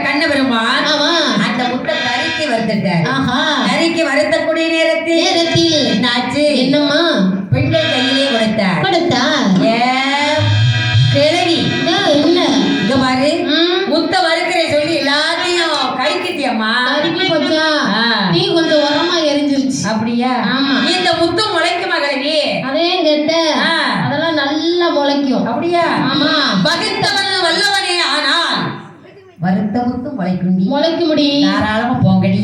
கண்ண பெருமான் அந்த முட்டை கறிக்கு வருத்துட்டார். கறிக்கு வருத்தக்கூடிய நேரத்தில் என்னாச்சு? என்னம்மா பெண்கள் கையிலே கொடுத்தார். கிழவி என்ன இங்க பாரு, முத்த வறுக்கிற சொல்லி எல்லாத்தையும் கறிக்கிட்டியம்மா. நீ கொஞ்சம் உரமா எரிஞ்சிருச்சு. அப்படியா? இந்த முத்தம் முளைக்குமா கிழவி? அதே கேட்ட அதெல்லாம் நல்லா முளைக்கும். அப்படியா? ஆமா. பகுத்தவன் வல்லவனே, ஆனால் வருத்த முத்தும் முளைக்க முடியும். தாராளமா போங்கடி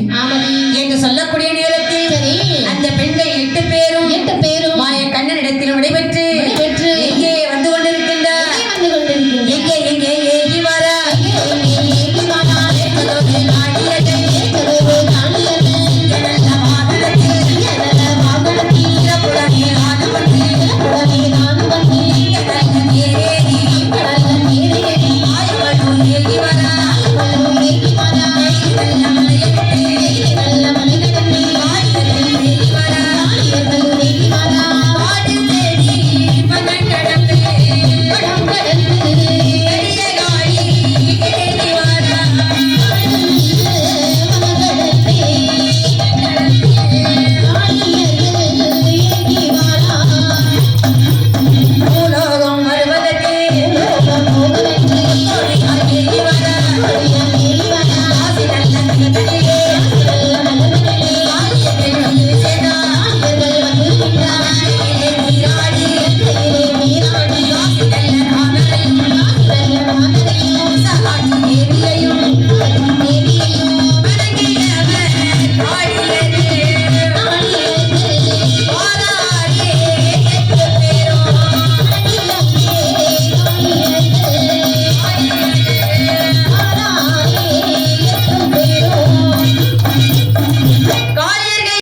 என்று சொல்லக்கூடிய நேரத்தில் அந்த பெண்கள் 8 பேரும் மாய கண்ணனிடத்தில் விடைபெற்று